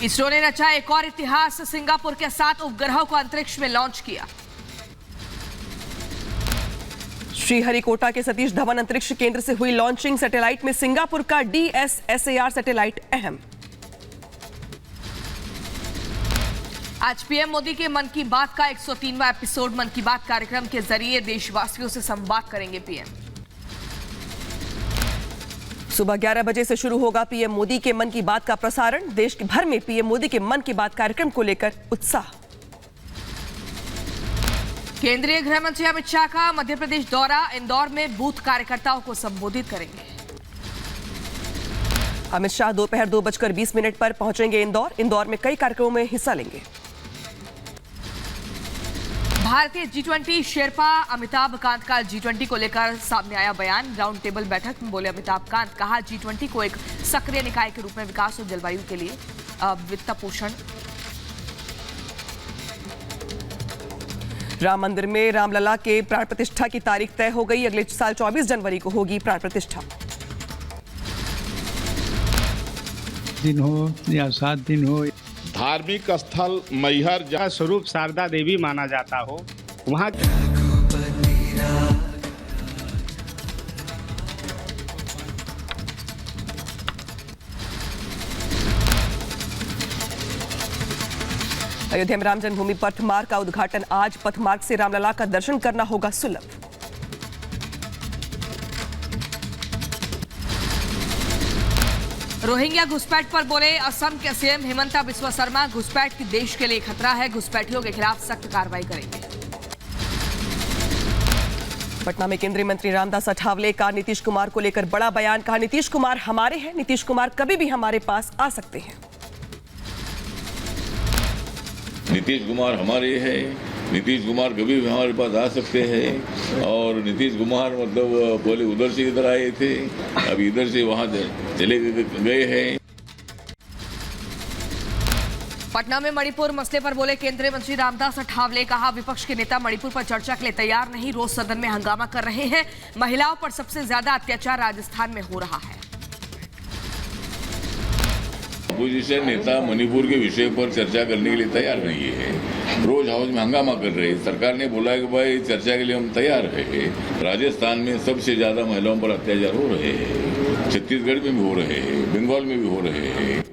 इसरो ने रचा एक और इतिहास, सिंगापुर के 7 उपग्रहों को अंतरिक्ष में लॉन्च किया। श्रीहरिकोटा के सतीश धवन अंतरिक्ष केंद्र से हुई लॉन्चिंग, सैटेलाइट में सिंगापुर का DSSAR सैटेलाइट अहम। आज पीएम मोदी के मन की बात का 103वां एपिसोड। मन की बात कार्यक्रम के जरिए देशवासियों से संवाद करेंगे पीएम। सुबह 11 बजे से शुरू होगा पीएम मोदी के मन की बात का प्रसारण। देश भर में पीएम मोदी के मन की बात कार्यक्रम को लेकर उत्साह। केंद्रीय गृह मंत्री अमित शाह का मध्य प्रदेश दौरा, इंदौर में बूथ कार्यकर्ताओं को संबोधित करेंगे। अमित शाह दोपहर 2:20 पर पहुंचेंगे इंदौर में कई कार्यक्रमों में हिस्सा लेंगे। भारतीय G20 शेरपा अमिताभ कांत का G20 को लेकर सामने आया बयान। राउंड टेबल बैठक में बोले अमिताभ कांत, कहा G20 को एक सक्रिय निकाय के रूप में विकास और जलवायु के लिए वित्त पोषण। राम मंदिर में रामलला के प्राण प्रतिष्ठा की तारीख तय हो गई। अगले साल 24 जनवरी को होगी प्राण प्रतिष्ठा। दिन हो या 7 दिन हो, धार्मिक स्थल मैहर जहाँ स्वरूप शारदा देवी माना जाता हो, वहाँ अयोध्या में राम जन्मभूमि पथ मार्ग का उद्घाटन आज। पथ मार्ग से रामलला का दर्शन करना होगा सुलभ। रोहिंग्या घुसपैठ पर बोले असम के सीएम हिमंता बिस्वा शर्मा, घुसपैठ की देश के लिए खतरा है, घुसपैठियों के खिलाफ सख्त कार्रवाई करेंगे। पटना में केंद्रीय मंत्री रामदास अठावले का नीतीश कुमार को लेकर बड़ा बयान। कहा नीतीश कुमार हमारे हैं, नीतीश कुमार कभी भी हमारे पास आ सकते हैं। नीतीश कुमार हमारे हैं, नीतीश कुमार कभी भी हमारे पास आ सकते हैं। और नीतीश कुमार मतलब पहले उधर से इधर आए थे, अब इधर से वहां चले गए हैं। पटना में मणिपुर मसले पर बोले केंद्रीय मंत्री रामदास अठावले, कहा विपक्ष के नेता मणिपुर पर चर्चा के लिए तैयार नहीं, रोज सदन में हंगामा कर रहे हैं। महिलाओं पर सबसे ज्यादा अत्याचार राजस्थान में हो रहा है। अपोजिशन नेता मणिपुर के विषय पर चर्चा करने के लिए तैयार नहीं है, रोज हाउस में हंगामा कर रहे हैं। सरकार ने बोला कि भाई चर्चा के लिए हम तैयार हैं। राजस्थान में सबसे ज्यादा महिलाओं पर अत्याचार हो रहे हैं, छत्तीसगढ़ में भी हो रहे हैं, बंगाल में भी हो रहे हैं।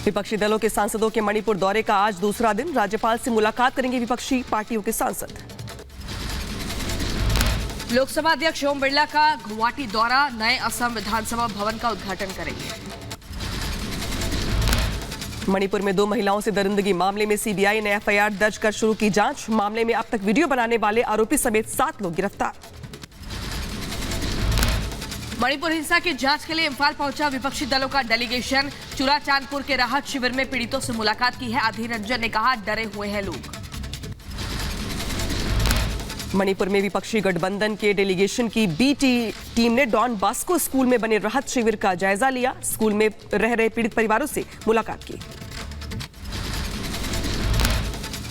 विपक्षी दलों के सांसदों के मणिपुर दौरे का आज दूसरा दिन। राज्यपाल से मुलाकात करेंगे विपक्षी पार्टियों के सांसद। लोकसभा अध्यक्ष ओम बिरला का गुवाहाटी दौरा, नए असम विधानसभा भवन का उद्घाटन करेंगे। मणिपुर में 2 महिलाओं से दरिंदगी मामले में सीबीआई ने एफआईआर दर्ज कर शुरू की जांच। मामले में अब तक वीडियो बनाने वाले आरोपी समेत 7 लोग गिरफ्तार। मणिपुर हिंसा की जांच के लिए इम्फाल पहुंचा विपक्षी दलों का डेलीगेशन। चुराचांदपुर के राहत शिविर में पीड़ितों से मुलाकात की है। अधीर रंजन ने कहा डरे हुए हैं लोग। मणिपुर में विपक्षी गठबंधन के डेलीगेशन की टीम ने डॉन बास्को स्कूल में बने राहत शिविर का जायजा लिया। स्कूल में रह रहे पीड़ित परिवारों से मुलाकात की।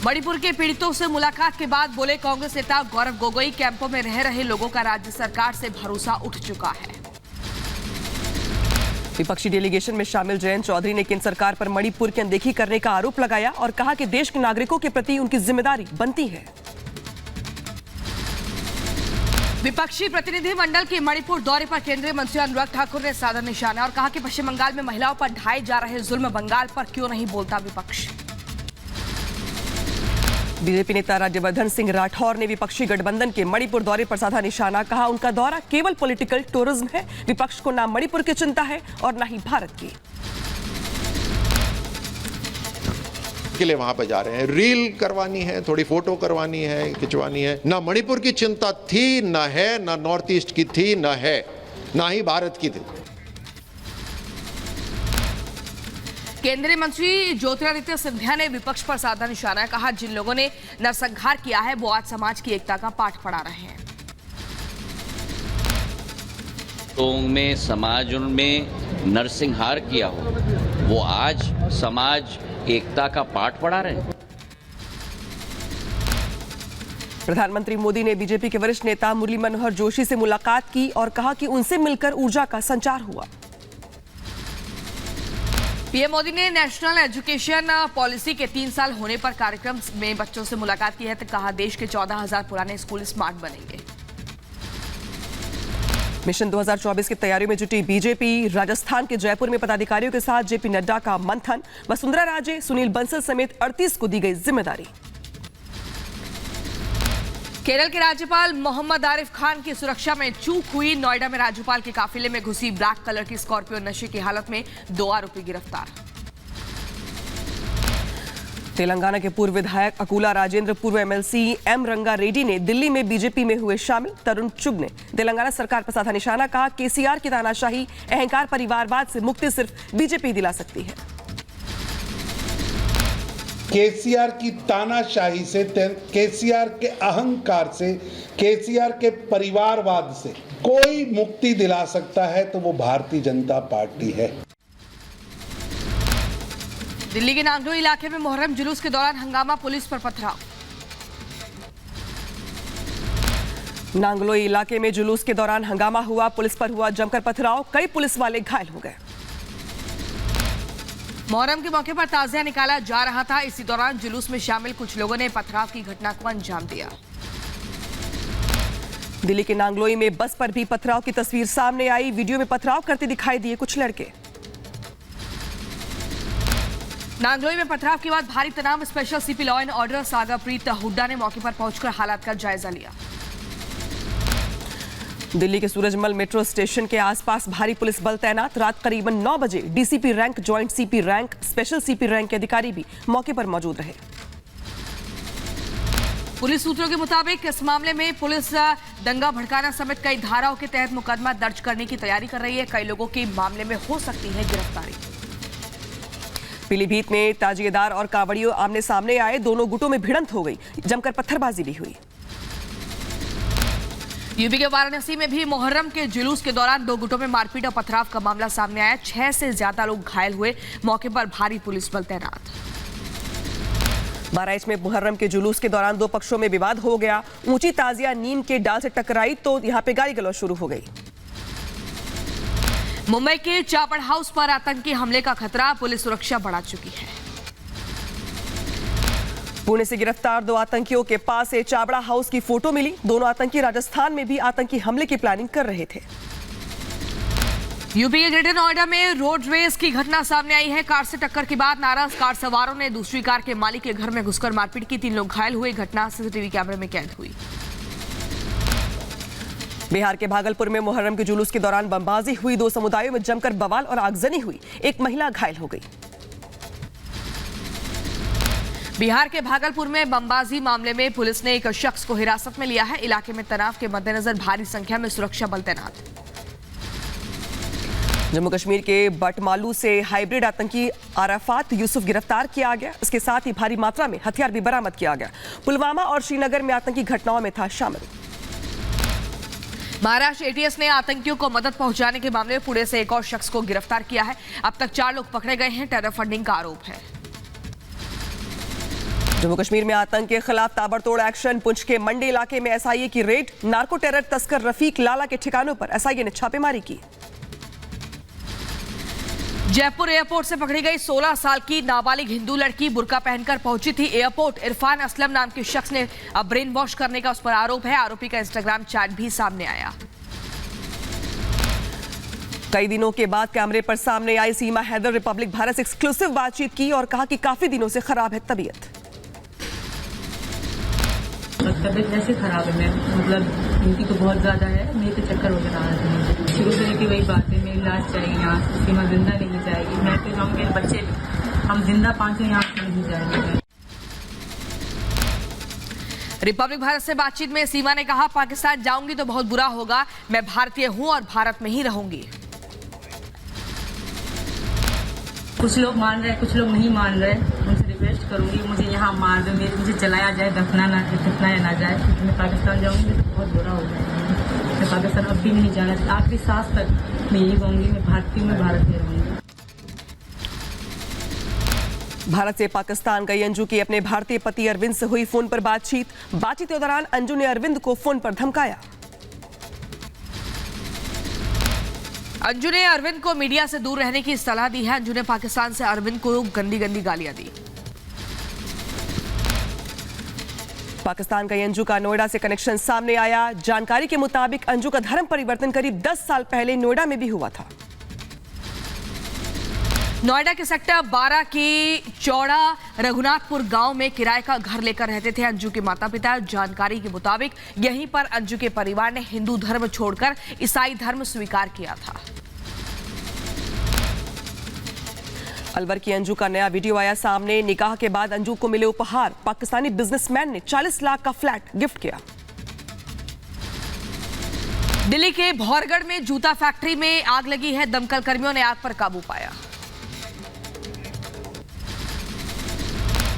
मणिपुर के पीड़ितों से मुलाकात के बाद बोले कांग्रेस नेता गौरव गोगोई, कैंपों में रह रहे लोगों का राज्य सरकार से भरोसा उठ चुका है। विपक्षी डेलीगेशन में शामिल जयंत चौधरी ने केंद्र सरकार पर मणिपुर की अनदेखी करने का आरोप लगाया और कहा कि देश के नागरिकों के प्रति उनकी जिम्मेदारी बनती है। विपक्षी प्रतिनिधिमंडल के मणिपुर दौरे पर केंद्रीय मंत्री अनुराग ठाकुर ने साधा निशाना और कहा कि पश्चिम बंगाल में महिलाओं पर ढाए जा रहे जुल्म, बंगाल पर क्यों नहीं बोलता विपक्ष। बीजेपी नेता राज्यवर्धन सिंह राठौर ने विपक्षी गठबंधन के मणिपुर दौरे पर साधा निशाना। कहा उनका दौरा केवल पॉलिटिकल टूरिज्म है। विपक्ष को ना मणिपुर की चिंता है और ना ही भारत की। के लिए वहां पे जा रहे हैं, रील करवानी है, थोड़ी फोटो करवानी है, खिंचवानी है। ना मणिपुर की चिंता थी, ना है, ना नॉर्थ ईस्ट की थी, ना है, ना ही भारत की थी। केंद्रीय मंत्री ज्योतिरादित्य सिंधिया ने विपक्ष पर साधा निशाना। कहा जिन लोगों ने नरसंहार किया है वो आज समाज की एकता का पाठ पढ़ा रहे हैं। तो में समाज उनमें नरसंहार किया हो, वो आज समाज एकता का पाठ पढ़ा रहे हैं। प्रधानमंत्री मोदी ने बीजेपी के वरिष्ठ नेता मुरली मनोहर जोशी से मुलाकात की और कहा कि उनसे मिलकर ऊर्जा का संचार हुआ। पीएम मोदी ने नेशनल एजुकेशन पॉलिसी के 3 साल होने पर कार्यक्रम में बच्चों से मुलाकात की है तो कहा देश के 14,000 पुराने स्कूल स्मार्ट बनेंगे। मिशन 2024 की तैयारियों में जुटी बीजेपी। राजस्थान के जयपुर में पदाधिकारियों के साथ जेपी नड्डा का मंथन। वसुंधरा राजे, सुनील बंसल समेत 38 को दी गई जिम्मेदारी। केरल के राज्यपाल मोहम्मद आरिफ खान की सुरक्षा में चूक हुई। नोएडा में राज्यपाल के काफिले में घुसी ब्लैक कलर की स्कॉर्पियो, नशे की हालत में 2 आरोपी गिरफ्तार। तेलंगाना के पूर्व विधायक अकुला राजेंद्र, पूर्व एमएलसी एम रंगा रेड्डी ने दिल्ली में बीजेपी में हुए शामिल। तरुण चुग ने तेलंगाना सरकार पर साधा निशाना, कहा केसीआर की तानाशाही, अहंकार, परिवारवाद से मुक्ति सिर्फ बीजेपी दिला सकती है। केसीआर की तानाशाही से, केसीआर के अहंकार से, केसीआर के परिवारवाद से कोई मुक्ति दिला सकता है तो वो भारतीय जनता पार्टी है। दिल्ली के नांगलोई इलाके में मुहर्रम जुलूस के दौरान हंगामा, पुलिस पर पथराव। नांगलोई इलाके में जुलूस के दौरान हंगामा हुआ, पुलिस पर हुआ जमकर पथराव, कई पुलिस वाले घायल हो गए। मुहर्रम के मौके पर ताजिया निकाला जा रहा था, इसी दौरान जुलूस में शामिल कुछ लोगों ने पथराव की घटना को अंजाम दिया। दिल्ली के नांगलोई में बस पर भी पथराव की तस्वीर सामने आई। वीडियो में पथराव करते दिखाई दिए कुछ लड़के। नांगलोई में पथराव के बाद भारी तनाव। Special CP law and order Sagarpreet Hooda ने मौके पर पहुंचकर हालात का जायजा लिया। दिल्ली के सूरजमल मेट्रो स्टेशन के आसपास भारी पुलिस बल तैनात। रात करीबन 9 बजे DCP rank, joint CP rank, special CP rank के अधिकारी भी मौके पर मौजूद रहे। पुलिस सूत्रों के मुताबिक इस मामले में पुलिस दंगा भड़काना समेत कई धाराओं के तहत मुकदमा दर्ज करने की तैयारी कर रही है। कई लोगों की मामले में हो सकती है गिरफ्तारी। पीलीभीत में ताजिएदार और कावड़ियों आमने सामने आए, दोनों गुटों में भिड़ंत हो गई, जमकर पत्थरबाजी भी हुई। यूपी के वाराणसी में भी मुहर्रम के जुलूस के दौरान 2 गुटों में मारपीट और पथराव का मामला सामने आया। 6 से ज्यादा लोग घायल हुए, मौके पर भारी पुलिस बल तैनात। बहराइच में मुहर्रम के जुलूस के दौरान 2 पक्षों में विवाद हो गया। ऊंची ताजिया नीम के डाल से टकराई तो यहां पे गाली गलौज शुरू हो गई। मुंबई के चापड़ हाउस पर आतंकी हमले का खतरा, पुलिस सुरक्षा बढ़ा चुकी है। पुणे से गिरफ्तार 2 आतंकियों के पास से चाबड़ा हाउस की फोटो मिली। दोनों आतंकी राजस्थान में भी आतंकी हमले की प्लानिंग कर रहे थे। यूपी के ग्रेटर नोएडा में रोड रेस की घटना सामने आई है। कार से टक्कर के बाद नाराज कार सवारों ने दूसरी कार के मालिक के घर में घुसकर मारपीट की। 3 लोग घायल हुए। घटना सीसीटीवी कैमरे में कैद हुई। बिहार के भागलपुर में मुहर्रम के जुलूस के दौरान बमबाजी हुई। 2 समुदायों में जमकर बवाल और आगजनी हुई। एक महिला घायल हो गई। बिहार के भागलपुर में बमबाजी मामले में पुलिस ने एक शख्स को हिरासत में लिया है। इलाके में तनाव के मद्देनजर भारी संख्या में सुरक्षा बल तैनात। जम्मू कश्मीर के बटमालू से हाइब्रिड आतंकी आराफात यूसुफ गिरफ्तार किया गया। इसके साथ ही भारी मात्रा में हथियार भी बरामद किया गया। पुलवामा और श्रीनगर में आतंकी घटनाओं में था शामिल। महाराष्ट्र एटीएस ने आतंकियों को मदद पहुंचाने के मामले में पुणे से एक और शख्स को गिरफ्तार किया है। अब तक 4 लोग पकड़े गए हैं। टेरर फंडिंग का आरोप है। जम्मू कश्मीर में आतंक के खिलाफ ताबड़तोड़ एक्शन। पुंछ के मंडी इलाके में एसआईए की रेड। नार्को टेरर तस्कर रफीक लाला के ठिकानों पर एसआईए ने छापेमारी की। जयपुर एयरपोर्ट से पकड़ी गई 16 साल की नाबालिग हिंदू लड़की बुर्का पहनकर पहुंची थी एयरपोर्ट। इरफान असलम नाम के शख्स ने ब्रेन वॉश करने का उस पर आरोप है। आरोपी का इंस्टाग्राम चैट भी सामने आया। कई दिनों के बाद कैमरे पर सामने आई सीमा हैदर। रिपब्लिक भारत से एक्सक्लूसिव बातचीत की और कहा कि काफी दिनों से खराब है तबीयत। तबीयत ऐसे खराब है मैम, मतलब उनकी तो बहुत ज्यादा है। मेरे तो चक्कर वगैरह आ रहे हैं। शुरू से लेकर वही बात है, मेरी लाश चाहिए यहाँ, सीमा जिंदा नहीं जाएगी। मैं तो जाऊँ, मेरे बच्चे भी, हम जिंदा 5 यहाँ से नहीं जाएंगे। रिपब्लिक भारत से बातचीत में सीमा ने कहा, पाकिस्तान जाऊंगी तो बहुत बुरा होगा। मैं भारतीय हूं और भारत में ही रहूंगी। कुछ लोग मान रहे हैं, कुछ लोग नहीं मान रहे। उनसे रिक्वेस्ट करूंगी, मुझे यहाँ मार दो, मुझे जलाया जाए, दफनाया ना जाए, क्योंकि मैं पाकिस्तान जाऊंगी तो बहुत बुरा हो जाएगा। मैं पाकिस्तान अब भी नहीं जाना। आखिरी सांस तक मैं यही कहूंगी, मैं भारतीय हूँ, मैं भारत में रहूंगी। भारत से पाकिस्तान गई अंजू की अपने भारतीय पति अरविंद से हुई फोन पर बातचीत के दौरान अंजू ने अरविंद को फोन पर धमकाया। अंजू ने अरविंद को मीडिया से दूर रहने की सलाह दी है। अंजू ने पाकिस्तान से अरविंद को गंदी गंदी गालियां दी। पाकिस्तान का अंजू का नोएडा से कनेक्शन सामने आया। जानकारी के मुताबिक अंजू का धर्म परिवर्तन करीब 10 साल पहले नोएडा में भी हुआ था। नोएडा के सेक्टर 12 के चौड़ा रघुनाथपुर गांव में किराए का घर लेकर रहते थे अंजू के माता पिता। जानकारी के मुताबिक यहीं पर अंजू के परिवार ने हिंदू धर्म छोड़कर ईसाई धर्म स्वीकार किया था। अलवर की अंजू का नया वीडियो आया सामने। निकाह के बाद अंजू को मिले उपहार। पाकिस्तानी बिजनेसमैन ने 40 लाख का फ्लैट गिफ्ट किया। दिल्ली के भौरगढ़ में जूता फैक्ट्री में आग लगी है। दमकल कर्मियों ने आग पर काबू पाया।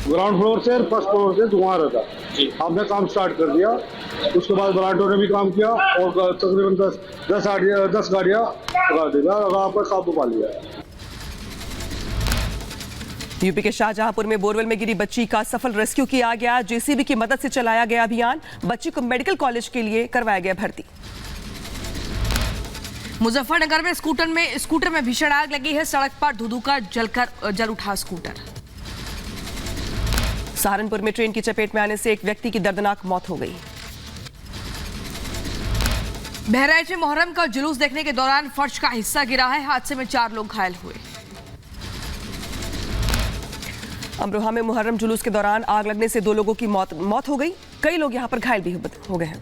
ग्राउंड फ्लोर से फर्स्ट फ्लोर से धुआं आ रहा था। हमने काम स्टार्ट कर दिया। उसके बाद ब्रांडो ने भी काम किया और तकरीबन 10 गाड़ियां लगा दी और वहां पर काबू पा लिया। यूपी के शाहजहांपुर में बोरवेल में गिरी बच्ची का सफल रेस्क्यू किया गया। जेसीबी की मदद से चलाया गया अभियान। बच्ची को मेडिकल कॉलेज के लिए करवाया गया भर्ती। मुजफ्फरनगर में स्कूटर में भीषण आग लगी है। सड़क पर धुधुका जल उठा स्कूटर। सहारनपुर में ट्रेन की चपेट में आने से एक व्यक्ति की दर्दनाक मौत हो गई। बहराइच में मोहर्रम का जुलूस देखने के दौरान फर्श का हिस्सा गिरा है। हादसे में 4 लोग घायल हुए। अमरोहा में मुहर्रम जुलूस के दौरान आग लगने से 2 लोगों की मौत हो गई। कई लोग यहां पर घायल भी हो गए हैं।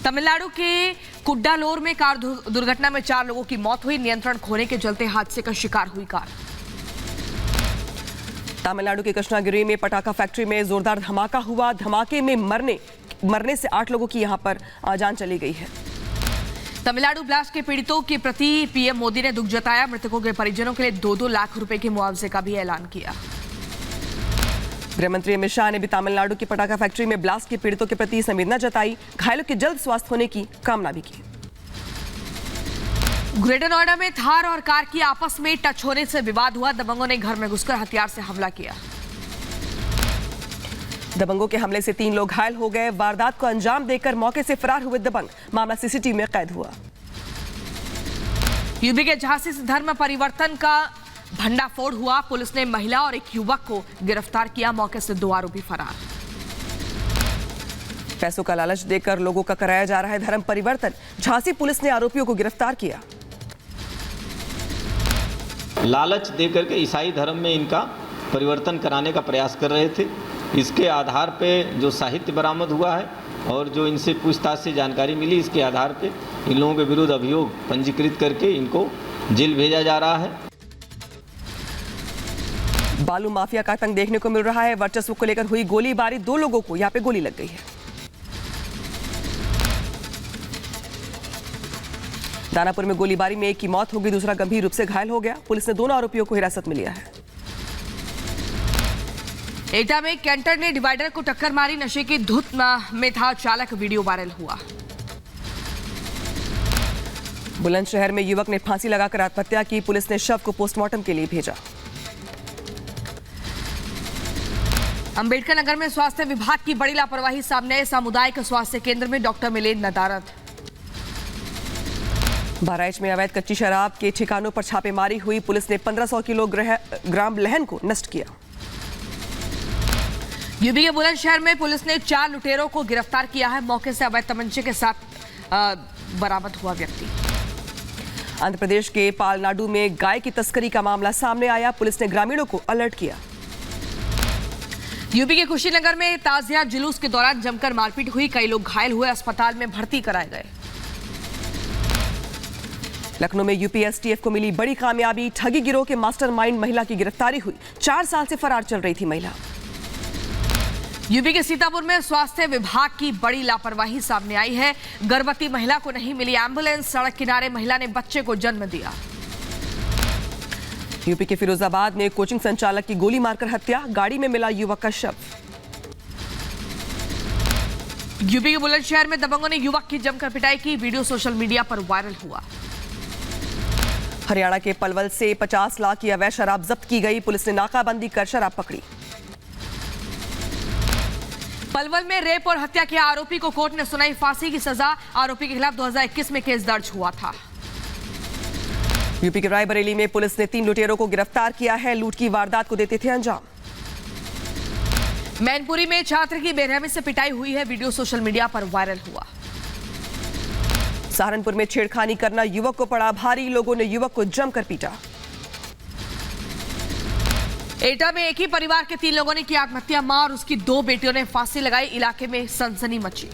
तमिलनाडु के कुड्डालोर में कार दुर्घटना में 4 लोगों की मौत हुई। नियंत्रण खोने के चलते हादसे का शिकार हुई कार। तमिलनाडु के कृष्णागिरी में पटाखा फैक्ट्री में जोरदार धमाका हुआ। धमाके में मरने से 8 लोगों की यहां पर जान चली गई है। तमिलनाडु ब्लास्ट के पीड़ितों के प्रति पीएम मोदी ने दुख जताया। मृतकों के परिजनों के लिए 2-2 लाख रुपए के मुआवजे का भी ऐलान किया। गृह मंत्री अमित शाह ने भी तमिलनाडु की पटाखा फैक्ट्री में ब्लास्ट के पीड़ितों के प्रति संवेदना जताई। घायलों के जल्द स्वास्थ्य होने की कामना भी की। ग्रेटर नोएडा में थार और कार की आपस में टच होने से विवाद हुआ। दबंगों ने घर में घुसकर हथियार से हमला किया। दबंगों के हमले से 3 लोग घायल हो गए। वारदात को अंजाम देकर मौके से फरार हुए दबंग। मामला सीसीटीवी में कैद हुआ। यूपी के झांसी से धर्म परिवर्तन का भंडाफोड़ हुआ। पुलिस ने महिला और एक युवक को गिरफ्तार किया। मौके से 2 आरोपी फरार। पैसों का लालच देकर लोगों का कराया जा रहा है धर्म परिवर्तन। झांसी पुलिस ने आरोपियों को गिरफ्तार किया। लालच देकर के ईसाई धर्म में इनका परिवर्तन कराने का प्रयास कर रहे थे। इसके आधार पे जो साहित्य बरामद हुआ है और जो इनसे पूछताछ से जानकारी मिली, इसके आधार पे इन लोगों के विरुद्ध अभियोग पंजीकृत करके इनको जेल भेजा जा रहा है। बालू माफिया का आतंक देखने को मिल रहा है। वर्चस्व को लेकर हुई गोलीबारी। 2 लोगों को यहां पे गोली लग गई है। दानापुर में गोलीबारी में एक की मौत हो गई, दूसरा गंभीर रूप से घायल हो गया। पुलिस ने दोनों आरोपियों को हिरासत में लिया है। एटा में कैंटर ने डिवाइडर को टक्कर मारी। नशे की धुत में था चालक। वीडियो वायरल हुआ। बुलंदशहर में युवक ने फांसी लगाकर आत्महत्या की। पुलिस ने शव को पोस्टमार्टम के लिए भेजा। अंबेडकर नगर में स्वास्थ्य विभाग की बड़ी लापरवाही सामने आई। सामुदायिक स्वास्थ्य केंद्र में डॉक्टर मिले नदारद। बहराइच में अवैध कच्ची शराब के ठिकानों पर छापेमारी हुई। पुलिस ने 1500 किलोग्राम लहन को नष्ट किया। यूपी के बुलंदशहर में पुलिस ने 4 लुटेरों को गिरफ्तार किया है। मौके से अवैध तमंचे के साथ बरामद हुआ व्यक्ति। आंध्र प्रदेश के पालनाडु में गाय की तस्करी का मामला सामने आया। पुलिस ने ग्रामीणों को अलर्ट किया। यूपी के कुशीनगर में ताजिया जुलूस के दौरान जमकर मारपीट हुई। कई लोग घायल हुए। अस्पताल में भर्ती कराए गए। लखनऊ में यूपी एसटीएफ को मिली बड़ी कामयाबी। ठगी गिरोह के मास्टरमाइंड महिला की गिरफ्तारी हुई। 4 साल से फरार चल रही थी महिला। यूपी के सीतापुर में स्वास्थ्य विभाग की बड़ी लापरवाही सामने आई है। गर्भवती महिला को नहीं मिली एम्बुलेंस। सड़क किनारे महिला ने बच्चे को जन्म दिया। यूपी के फिरोजाबाद में कोचिंग संचालक की गोली मारकर हत्या। गाड़ी में मिला युवक का शव। यूपी के बुलंदशहर में दबंगों ने युवक की जमकर पिटाई की। वीडियो सोशल मीडिया पर वायरल हुआ। हरियाणा के पलवल से 50 लाख की अवैध शराब जब्त की गई। पुलिस ने नाकाबंदी कर शराब पकड़ी। पलवल में रेप और हत्या के आरोपी को कोर्ट ने सुनाई फांसी की सजा। आरोपी के खिलाफ 2021 में केस दर्ज हुआ था। यूपी के रायबरेली में पुलिस ने 3 लुटेरों को गिरफ्तार किया है। लूट की वारदात को देते थे अंजाम। मैनपुरी में छात्र की बेरहमी से पिटाई हुई है। वीडियो सोशल मीडिया पर वायरल हुआ। सहारनपुर में छेड़खानी करना युवक को पड़ा भारी। लोगों ने युवक को जमकर पीटा। एटा में एक ही परिवार के 3 लोगों ने की आत्महत्या। मां और उसकी 2 बेटियों ने फांसी लगाई। इलाके में सनसनी मची।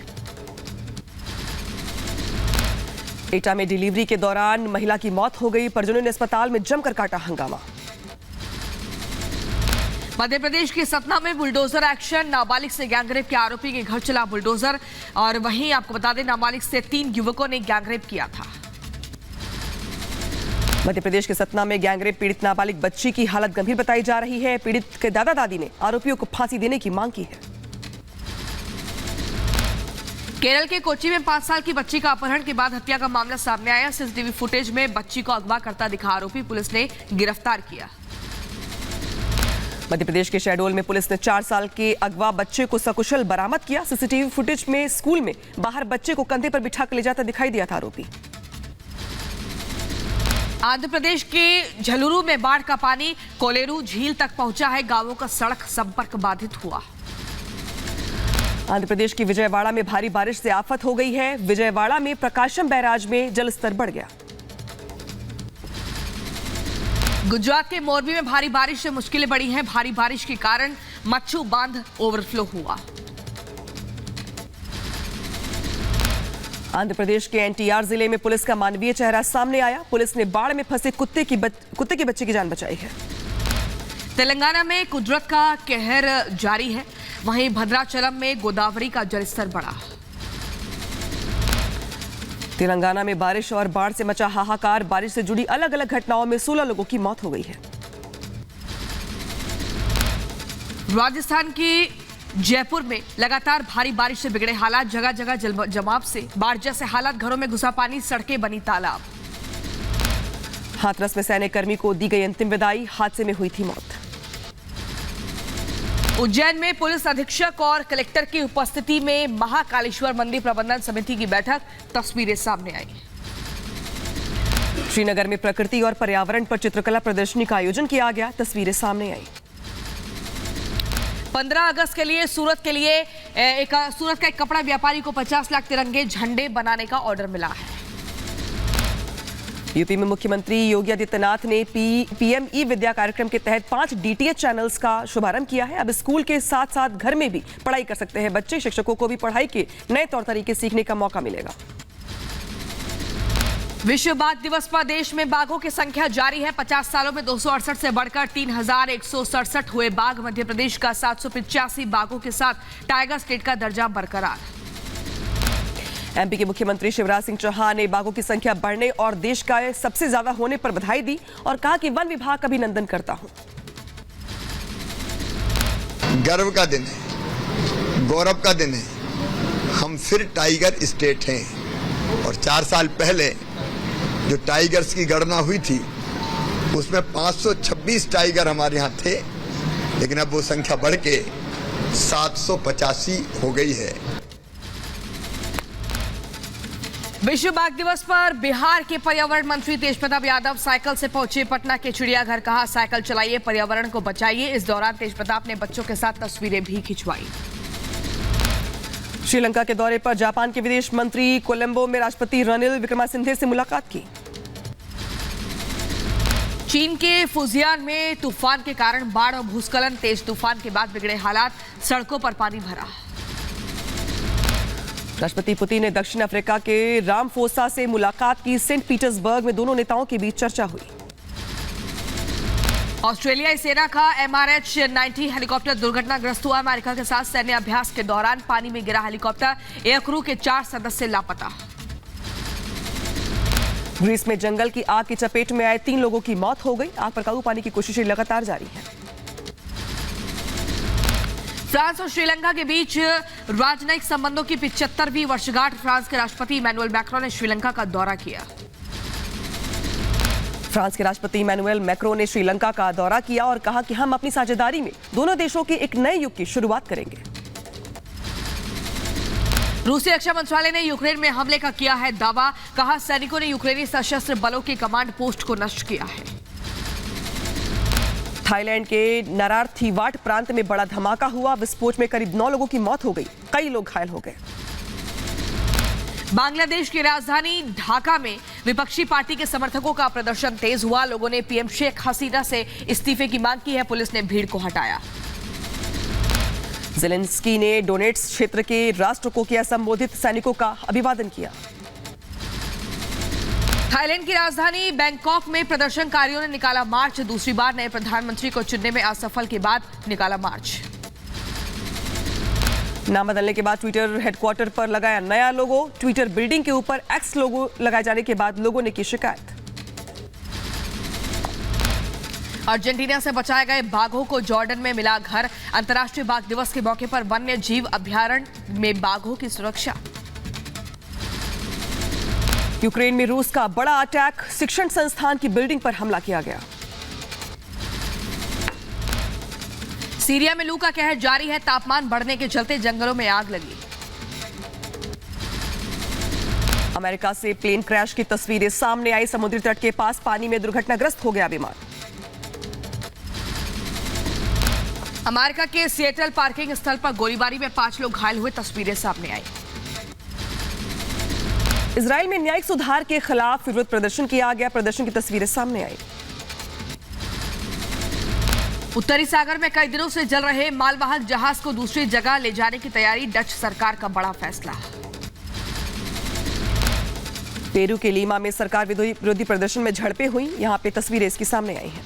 एटा में डिलीवरी के दौरान महिला की मौत हो गई। परिजनों ने अस्पताल में जमकर काटा हंगामा। मध्य प्रदेश के सतना में बुलडोजर एक्शन। नाबालिग से गैंगरेप के आरोपी के घर चला बुलडोजर। और वहीं आपको बता दें, नाबालिग से 3 युवकों ने गैंगरेप किया था। मध्य प्रदेश के सतना में गैंगरेप पीड़ित नाबालिग बच्ची की हालत गंभीर बताई जा रही है। पीड़ित के दादा दादी ने आरोपियों को फांसी देने की मांग की है। केरल के कोच्चि में 5 साल की बच्ची का अपहरण के बाद हत्या का मामला सामने आया। सीसीटीवी फुटेज में बच्ची को अगवा करता दिखा आरोपी पुलिस ने गिरफ्तार किया। मध्य प्रदेश के शहडोल में पुलिस ने 4 साल के अगवा बच्चे को सकुशल बरामद किया। सीसीटीवी फुटेज में स्कूल में बाहर बच्चे को कंधे पर बिठा कर ले जाता दिखाई दिया था आरोपी। आंध्र प्रदेश के झलुरू में बाढ़ का पानी कोलेरू झील तक पहुंचा है। गांवों का सड़क संपर्क बाधित हुआ। आंध्र प्रदेश की विजयवाड़ा में भारी बारिश से आफत हो गई है। विजयवाड़ा में प्रकाशम बैराज में जलस्तर बढ़ गया। गुजरात के मोरबी में भारी बारिश से मुश्किलें बढ़ी हैं। भारी बारिश के कारण मच्छू बांध ओवरफ्लो हुआ। आंध्र प्रदेश के एनटीआर जिले में पुलिस का मानवीय चेहरा सामने आया। पुलिस ने बाढ़ में फंसे कुत्ते के बच्चे की जान बचाई है। तेलंगाना में कुदरत का कहर जारी है। वहीं भद्राचलम में गोदावरी का जलस्तर बढ़ा। तेलंगाना में बारिश और बाढ़ से मचा हाहाकार। बारिश से जुड़ी अलग अलग घटनाओं में 16 लोगों की मौत हो गई है। राजस्थान की जयपुर में लगातार भारी बारिश से बिगड़े हालात। जगह जगह जमाव से बाढ़ जैसे हालात। घरों में घुसा पानी, सड़कें बनी तालाब। हाथरस में सैन्य कर्मी को दी गई अंतिम विदाई। हादसे में हुई थी मौत। उज्जैन में पुलिस अधीक्षक और कलेक्टर की उपस्थिति में महाकालेश्वर मंदिर प्रबंधन समिति की बैठक। तस्वीरें सामने आई। श्रीनगर में प्रकृति और पर्यावरण पर चित्रकला प्रदर्शनी का आयोजन किया गया। तस्वीरें सामने आई। 15 अगस्त के लिए सूरत का एक कपड़ा व्यापारी को 50 लाख तिरंगे झंडे बनाने का ऑर्डर मिला है। यूपी में मुख्यमंत्री योगी आदित्यनाथ ने पीएम ई विद्या कार्यक्रम के तहत 5 डीटीएच चैनल्स का शुभारंभ किया है। अब स्कूल के साथ साथ घर में भी पढ़ाई कर सकते हैं बच्चे। शिक्षकों को भी पढ़ाई के नए तौर तरीके सीखने का मौका मिलेगा। विश्व बाघ दिवस पर देश में बाघों की संख्या जारी है। 50 सालों में 268 से बढ़कर 3167 हुए बाघ। मध्य प्रदेश का 785 बाघों के साथ टाइगर स्टेट का दर्जा बरकरार। एमपी के मुख्यमंत्री शिवराज सिंह चौहान ने बाघों की संख्या बढ़ने और देश का सबसे ज्यादा होने पर बधाई दी और कहा कि वन विभाग का अभिनंदन करता हूं। गर्व का दिन है, गौरव का दिन है। हम फिर टाइगर स्टेट हैं और 4 साल पहले जो टाइगर्स की गणना हुई थी उसमें 526 टाइगर हमारे यहाँ थे, लेकिन अब वो संख्या बढ़ के 785 हो गई है। विश्व बाघ दिवस पर बिहार के पर्यावरण मंत्री तेजप्रताप यादव साइकिल से पहुंचे पटना के चिड़ियाघर। कहा साइकिल चलाइए, पर्यावरण को बचाइए। इस दौरान तेजप्रताप ने बच्चों के साथ तस्वीरें भी खिंचवाई। श्रीलंका के दौरे पर जापान के विदेश मंत्री कोलंबो में राष्ट्रपति रनिल विक्रमासिंघे से मुलाकात की। चीन के फुजियान में तूफान के कारण बाढ़ और भूस्खलन। तेज तूफान के बाद बिगड़े हालात, सड़कों पर पानी भरा। राष्ट्रपति पुतिन ने दक्षिण अफ्रीका के रामफोसा से मुलाकात की। सेंट पीटर्सबर्ग में दोनों नेताओं के बीच चर्चा हुई। ऑस्ट्रेलियाई सेना का MRH-90 हेलीकॉप्टर दुर्घटनाग्रस्त हुआ। अमेरिका के साथ सैन्य अभ्यास के दौरान पानी में गिरा हेलीकॉप्टर। एयर क्रू के 4 सदस्य लापता। ग्रीस में जंगल की आग की चपेट में आए 3 लोगों की मौत हो गई। आग पर काबू पाने की कोशिशें लगातार जारी हैं। फ्रांस और श्रीलंका के बीच राजनयिक संबंधों की 75वीं वर्षगांठ। फ्रांस के राष्ट्रपति इमैनुअल मैक्रों ने श्रीलंका का दौरा किया। फ्रांस के राष्ट्रपति इमैनुअल मैक्रों ने श्रीलंका का दौरा किया और कहा कि हम अपनी साझेदारी में दोनों देशों के एक नए युग की शुरुआत करेंगे। रूसी रक्षा मंत्रालय ने यूक्रेन में हमले का किया है दावा। कहा सैनिकों ने यूक्रेनी सशस्त्र बलों की कमांड पोस्ट को नष्ट किया है। थाईलैंड के नाराथिवाट प्रांत में बड़ा धमाका हुआ। विस्फोट में करीब 9 लोगों की मौत हो गई, कई लोग घायल हो गए। बांग्लादेश की राजधानी ढाका में विपक्षी पार्टी के समर्थकों का प्रदर्शन तेज हुआ। लोगों ने पीएम शेख हसीना से इस्तीफे की मांग की है। पुलिस ने भीड़ को हटाया। ज़ेलेंस्की ने डोनेट्स क्षेत्र के राष्ट्र को किया संबोधित, सैनिकों का अभिवादन किया। थाईलैंड की राजधानी बैंकॉक में प्रदर्शनकारियों ने निकाला मार्च। दूसरी बार नए प्रधानमंत्री को चुनने में असफल के बाद निकाला मार्च। नाम बदलने के बाद ट्विटर हेडक्वार्टर पर लगाया नया लोगो। ट्विटर बिल्डिंग के ऊपर एक्स लोगो लगाए जाने के बाद लोगों ने की शिकायत। अर्जेंटीना से बचाए गए बाघों को जॉर्डन में मिला घर। अंतर्राष्ट्रीय बाघ दिवस के मौके पर वन्य जीव अभयारण्य में बाघों की सुरक्षा। यूक्रेन में रूस का बड़ा अटैक, शिक्षण संस्थान की बिल्डिंग पर हमला किया गया। सीरिया में लू का कहर जारी है। तापमान बढ़ने के चलते जंगलों में आग लगी। अमेरिका से प्लेन क्रैश की तस्वीरें सामने आई। समुद्री तट के पास पानी में दुर्घटनाग्रस्त हो गया विमान। अमेरिका के सिएटल पार्किंग स्थल पर गोलीबारी में 5 लोग घायल हुए। तस्वीरें सामने आई। इजराइल में न्यायिक सुधार के खिलाफ विरोध प्रदर्शन किया गया। प्रदर्शन की तस्वीरें सामने आई। उत्तरी सागर में कई दिनों से जल रहे मालवाहक जहाज को दूसरी जगह ले जाने की तैयारी। डच सरकार का बड़ा फैसला। पेरू के लीमा में सरकार विरोधी प्रदर्शन में झड़पें हुई। यहां पे तस्वीरें इसकी सामने आई हैं।